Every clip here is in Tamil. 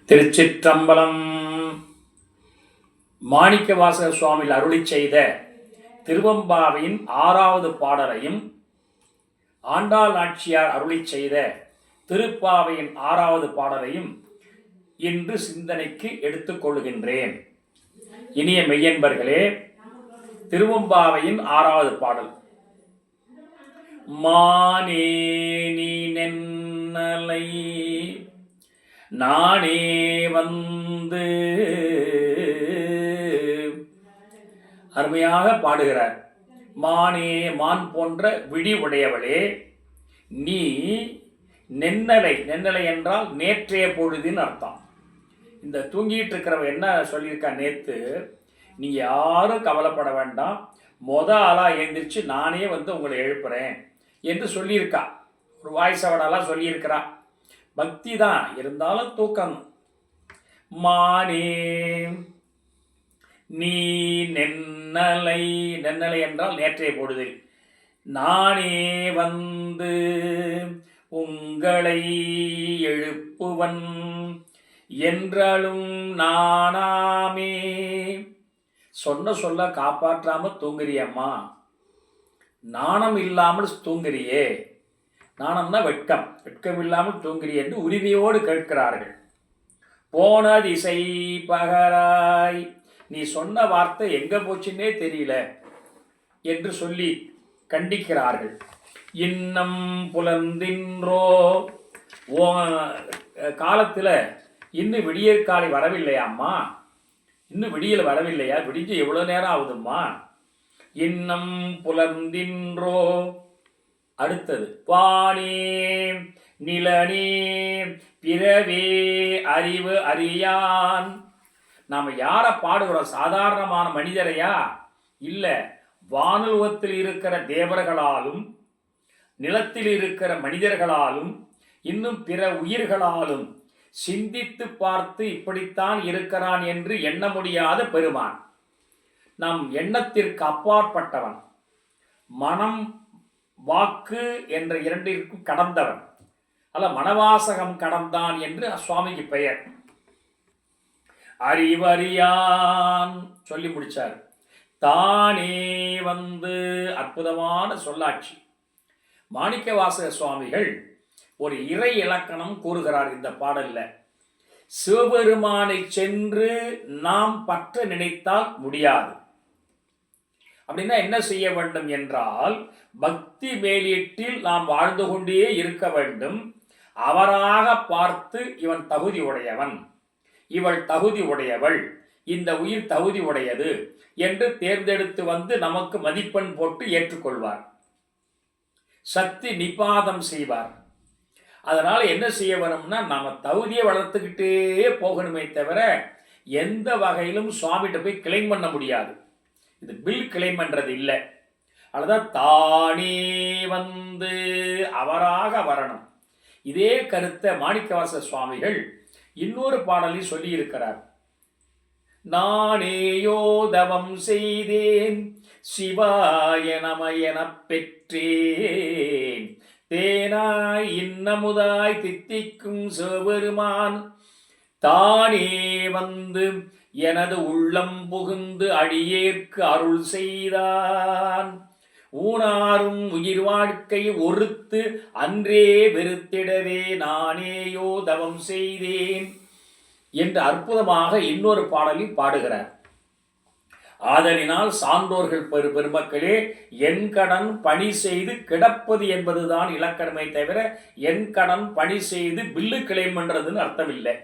திருச்சிற்றம்பலம். மாணிக்கவாசக சுவாமிகள் அருளி செய்த திருவெம்பாவையின் 6வது பாடலையும், ஆண்டாள் நாச்சியார் அருளி செய்த திருப்பாவையின் 6வது பாடலையும் இன்று சிந்தனைக்கு எடுத்துக்கொள்கின்றேன். இனிய மெய்யன்பர்களே, திருவெம்பாவையின் 6வது பாடல். மானேனி நென்னலை நானே வந்து, அருமையாக பாடுகிறார். மானே, மான் போன்ற விழி உடையவளே, நீ நென்னலை, நென்னலை என்றால் நேற்றைய பொழுதின் அர்த்தம். இந்த தூங்கிட்டு இருக்கிறவ என்ன சொல்லியிருக்கா, நேற்று நீ யாரும் கவலைப்பட வேண்டாம், ஆளா எழுந்திரிச்சு நானே வந்து உங்களை எழுப்புறேன் என்று சொல்லியிருக்கா. ஒரு வாய்ஸ் அவடெல்லாம் சொல்லியிருக்கிறா. பக்தி தான், இருந்தாலும் தூக்கம். மானே நீ நென்னலை, நென்னலை என்றால் நேற்றைய பொழுதில், நானே வந்து உங்களை எழுப்புவன் என்றாலும் நானாமே. சொல்ல காப்பாற்றாம தூங்குறியம்மா, நாணம் இல்லாமல் தூங்குறியே. நாணம்னா வெட்கம், வெட்கம் இல்லாமல் தூங்குறியே என்று உரிமையோடு கேட்கிறார்கள். போன திசை பகராய், நீ சொன்ன வார்த்தை எங்க போச்சுன்னே தெரியல என்று சொல்லி கண்டிக்கிறார்கள். இன்னம் புலந்தின்றோ, காலத்தில் இன்னும் விடியற் காலை வரவில்லையாம்மா, இன்னும் விடியல் வரவில்லையா, விடிஞ்சு எவ்வளோ நேரம் ஆகுதும்மா. இன்னம் புலந்தின்றோ. அடுத்தது, பானே நிலனே பிறவே அறிவு அறியான். நாம் யாரை பாடுகிறோம்? சாதாரணமான மனிதரையா? இல்லை, வானுலகத்தில் இருக்கிற தேவர்களாலும் நிலத்தில் இருக்கிற மனிதர்களாலும் இன்னும் பிற உயிர்களாலும் சிந்தித்து பார்த்து இப்படித்தான் இருக்கிறான் என்று எண்ண முடியாத பெருமான். நம் எண்ணத்திற்கு அப்பாற்பட்டவன், மனம் வாக்கு என்ற இரண்டிற்கும் கடந்தவன். அல்ல, மனவாசகம் கடந்தான் என்று சுவாமிக்கு பெயர். அறிவறியான் சொல்லி முடிச்சார். தானே வந்து, அற்புதமான சொல்லாட்சி. மாணிக்கவாசக சுவாமிகள் ஒரு இறை இலக்கணம் கூறுகிறார் இந்த பாடல்ல. சிவபெருமானை சென்று நாம் பற்ற நினைத்தால் முடியாது. அப்படின்னா என்ன செய்ய வேண்டும் என்றால், பக்தி மேலீட்டில் நாம் வாழ்ந்து கொண்டே இருக்க வேண்டும். அவராக பார்த்து இவன் தகுதி உடையவன், இவள் தகுதி உடையவள், இந்த உயிர் தகுதி உடையது என்று தேர்ந்தெடுத்து வந்து நமக்கு மதிப்பெண் போட்டு ஏற்றுக்கொள்வார். சக்தி நிபாதம் செய்வார். அதனால் என்ன செய்ய வேணும்னா, நம்ம தகுதியை வளர்த்துக்கிட்டே போகணுமே தவிர எந்த வகையிலும் சுவாமிகிட்ட போய் கிளைம் பண்ண முடியாது. இது பில் கிளைம் பண்றது இல்லை. அதுதான் தானே வந்து அவராக வரணும். இதே கருத்தை மாணிக்கவாசக சுவாமிகள் இன்னொரு பாடலில் சொல்லி இருக்கிறார். நானேயோ தவம் செய்தேன் சிவாய நம எனப் பெற்றேன், தேனாய் இன்னமுதாய் தித்திக்கும் சிவபெருமான் தானே வந்து எனது உள்ளம் புகுந்து அடியேற்கு அருள் செய்தான். ஊனாரும் உயிர் வாழ்க்கை ஒருத்து அன்றே வெறுத்திடவே நானேயோ தவம் செய்தேன் என்று அற்புதமாக இன்னொரு பாடலில் பாடுகிறார். ஆதலினால் சான்றோர்கள் பெருமக்களே, என் கடன் பணி செய்து கிடப்பது என்பதுதான் இலக்கணமே தவிர என் கடன் பணி செய்து பில்லு கிளைம் பண்றதுன்னு அர்த்தம் இல்லை.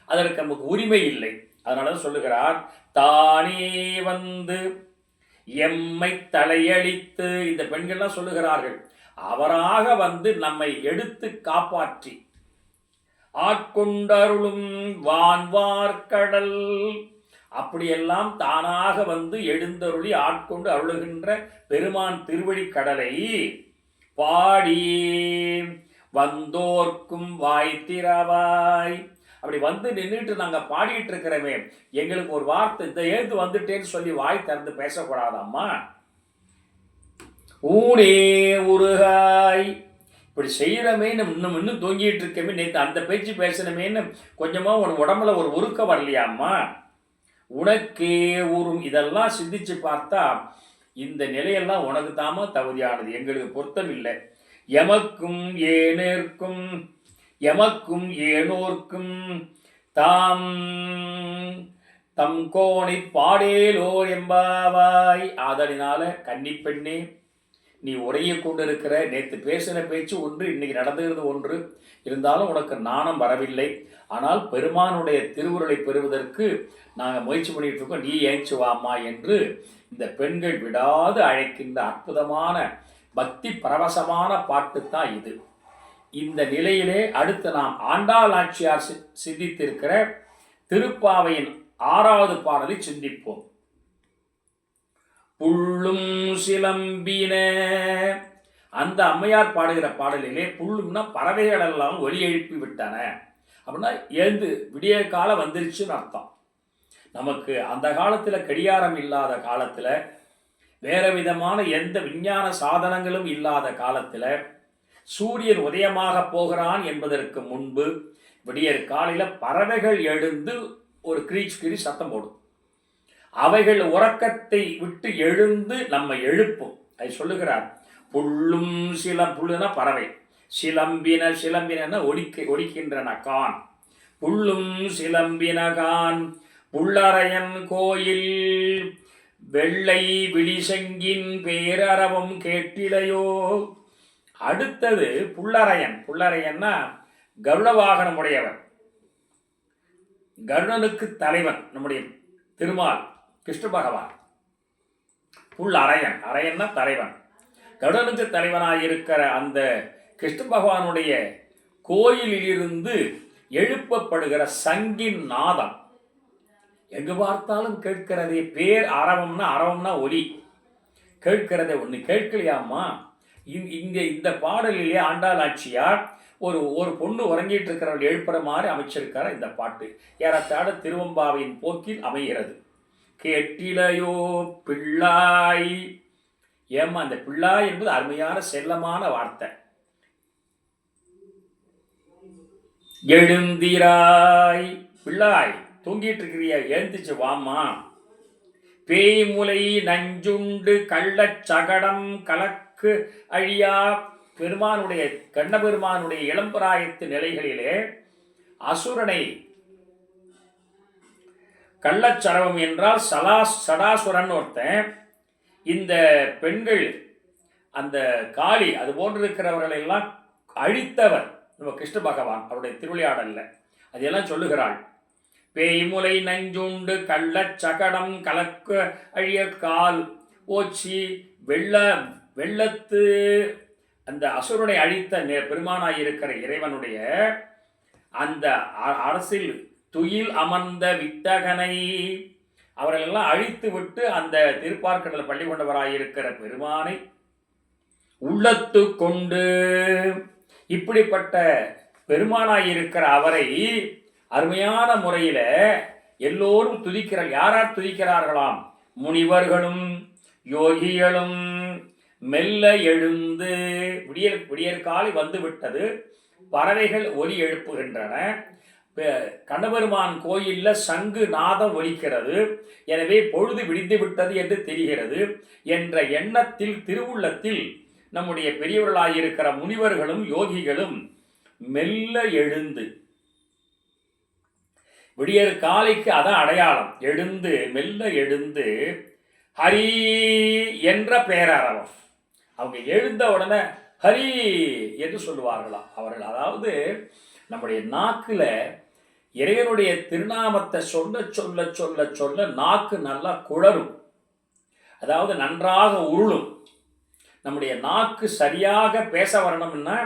அதற்கு நமக்கு உரிமை இல்லை. அதனால சொல்லுகிறார், தானே வந்து எம்மை தலையளித்து. இந்த பெண்கள்லாம் சொல்லுகிறார்கள், அவராக வந்து நம்மை எடுத்து காப்பாற்றி ஆட்கொண்டருளும் வான்வார்கடல். அப்படியெல்லாம் தானாக வந்து எழுந்தருளி ஆட்கொண்டு அருளுகின்ற பெருமான் திருவடி கடலை பாடி வந்தோர்க்கும் வாய்த்திரவாய். அப்படி வந்து நின்றுட்டு நாங்கள் பாடிட்டு இருக்கிறோமே, எங்களுக்கு ஒரு வார்த்தை இந்த எழுந்து வந்துட்டேன்னு சொல்லி வாய் திறந்து பேசக்கூடாதம்மா. ஊனே உருகாய், இப்படி செய்கிறமேன்னு இன்னும் தூங்கிட்டு இருக்கமே, நேற்று அந்த பேச்சு பேசணுமேன்னு கொஞ்சமாக உன் உடம்புல ஒரு உருக்கம் வரலையாம்மா? உனக்கே ஊறும். இதெல்லாம் சிந்திச்சு பார்த்தா இந்த நிலையெல்லாம் உனக்கு தாமா தகுதியானது, எங்களுக்கு பொருத்தம் இல்லை. எமக்கும் ஏனேற்கும் எமக்கும் ஏனோர்க்கும் தாம் தம் கோணி பாடேலோர் எம்பாவாய். ஆதலினால கன்னிப்பெண்ணே, நீ உரையை கொண்டிருக்கிற நேற்று பேசின பேச்சு ஒன்று, இன்னைக்கு நடந்துகிறது ஒன்று. இருந்தாலும் உனக்கு நாணம் வரவில்லை. ஆனால் பெருமானுடைய திருவுருளை பெறுவதற்கு நாங்கள் முயற்சி பண்ணிட்டு இருக்கோம், நீ ஏச்சு வாமா என்று இந்த பெண்கள் விடாது அழைக்கின்ற அற்புதமான பக்தி பரவசமான பாட்டு தான் இது. இந்த நிலையிலே அடுத்து நாம் ஆண்டாள் நாச்சியார் சிந்தித்திருக்கிற திருப்பாவையின் 6வது பாடலை சிந்திப்போம். புள்ளும் சிலம்பின. அந்த அம்மையார் பாடுகிற பாடலிலே புள்ளும்னா பறவைகள் எல்லாம் ஒலி எழுப்பி விட்டன அப்படின்னா எழுந்து விடிய காலம் வந்துருச்சுன்னு அர்த்தம். நமக்கு அந்த காலத்தில் கடிகாரம் இல்லாத காலத்தில், வேற விதமான எந்த விஞ்ஞான சாதனங்களும் இல்லாத காலத்தில், சூரியன் உதயமாக போகிறான் என்பதற்கு முன்பு விடியற் காலையில் பறவைகள் எழுந்து ஒரு கிரீச் சத்தம் போடும். அவைகள் உறக்கத்தை விட்டு எழுந்து நம்ம எழுப்பும். அதை சொல்லுகிறார். புள்ளும் புல்லுனா பறவை, சிலம்பின ஒலிக்கின்றன கான். புள்ளும் சிலம்பினகான் புள்ளரையன் கோயில் வெள்ளை விழிசங்கின் பேரறவும் கேட்டிலையோ. அடுத்தது புள்ளரையன்னா கருட வாகனம் உடையவன், கருடனுக்கு தலைவன் நம்முடைய திருமால் கிருஷ்ண பகவான். அரையன்னா தலைவன், கருடனுக்கு தலைவனாயிருக்கிற அந்த கிருஷ்ண பகவானுடைய கோயிலிலிருந்து எழுப்பப்படுகிற சங்கின் நாதம் எங்கு பார்த்தாலும் கேட்கிறதே. பேர் அரவம்னா ஒலி கேட்கிறதே. ஒன்று கேட்கலையாமா? இந்த பாடலிலே ஆண்டாள் நாச்சியார் ஒரு பொண்ணு உறங்கிட்டு இருக்கிறவர்கள் எழுப்புற மாதிரி அமைச்சிருக்கார இந்த பாட்டு. ஏறத்தாழ திருவம்பாவின் போக்கில் அமைகிறது. கேட்டிலையோ பிள்ளாய். ஏம்மா, அந்த பிள்ளாய் என்பது அருமையான செல்லமான வார்த்தை. எழுந்திராய் பிள்ளாய், தூங்கிட்டு இருக்கிறியா, எழுந்திச்சு வாமா. பேய்முலை நஞ்சுண்டு கள்ளச் சகடம் கலக்கு அழியா. பெருமானுடைய கண்ணபெருமானுடைய இளம்பிராயத்து நிலைகளிலே அசுரனை, கள்ளச்சரவம் என்றால் சடாசுரன் ஒருத்தன். இந்த பெண்கள் அந்த காளி அது போன்றிருக்கிறவர்கள் எல்லாம் அழித்தவர் நம்ம கிருஷ்ண பகவான் அவருடைய திருவிளையாடல்ல அதெல்லாம் சொல்லுகிறாள். பேய்முலை நஞ்சுண்டு கள்ளச்சகடம் கலக்க அழிய கால் ஓச்சி வெள்ளத்து அந்த அசுரனை அழித்த பெருமானாயிருக்கிற இறைவனுடைய அந்த அரசில் துயில் அமர்ந்த வித்தகனை அவர்களெல்லாம் அழித்து விட்டு அந்த திருப்பார்க்கடலை பள்ளி கொண்டவராயிருக்கிற பெருமானை உள்ளத்து கொண்டு, இப்படிப்பட்ட பெருமானாயிருக்கிற அவரை அருமையான முறையில் எல்லோரும் துதிக்கிறார். யாரார் துதிக்கிறார்களாம்? முனிவர்களும் யோகிகளும் மெல்ல எழுந்து. விடியற் காலை வந்து விட்டது, பறவைகள் ஒலி எழுப்புகின்றன. கண்ணபெருமான் கோயில்ல சங்கு நாதம் ஒலிக்கிறது. எனவே பொழுது விடிந்து விட்டது என்று தெரிகிறது என்ற எண்ணத்தில், திருவுள்ளத்தில் நம்முடைய பெரியவர்களாயிருக்கிற முனிவர்களும் யோகிகளும் மெல்ல எழுந்து, விடியற் காலைக்கு அதான் அடையாளம், எழுந்து மெல்ல எழுந்து ஹரி என்ற பேரறவம். அவங்க எழுந்த உடனே ஹரி என்று சொல்லுவார்களாம் அவர்கள். அதாவது நம்முடைய நாக்குல இறைவனுடைய திருநாமத்தை சொல்ல சொல்ல சொல்ல சொல்ல நாக்கு நல்லா குளரும், அதாவது நன்றாக உருளும். நம்முடைய நாக்கு சரியாக பேச வரணும்னா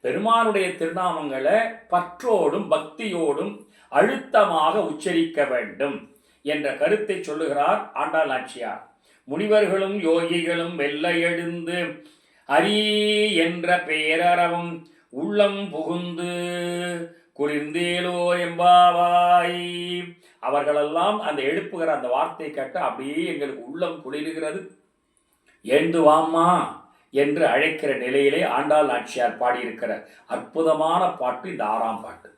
பெருமானுடைய திருநாமங்களை பற்றோடும் பக்தியோடும் அழுத்தமாக உச்சரிக்க வேண்டும் என்ற கருத்தை சொல்லுகிறார் ஆண்டாள் நாச்சியார். முனிவர்களும் யோகிகளும் வெள்ள எழுந்து ஹரி என்ற பெயரறவும் உள்ளம் புகுந்து குளிர்ந்தேலோ எம்பாவாய். அவர்களெல்லாம் அந்த எழுப்புகிற அந்த வார்த்தை கேட்டு அப்படியே எங்களுக்கு உள்ளம் குளிர்கிறது. எழுந்து வாமா என்று அழைக்கிற நிலையிலே ஆண்டாள் நாச்சியார் பாடியிருக்கிற அற்புதமான பாட்டு இந்த 6ஆம் பாட்டு.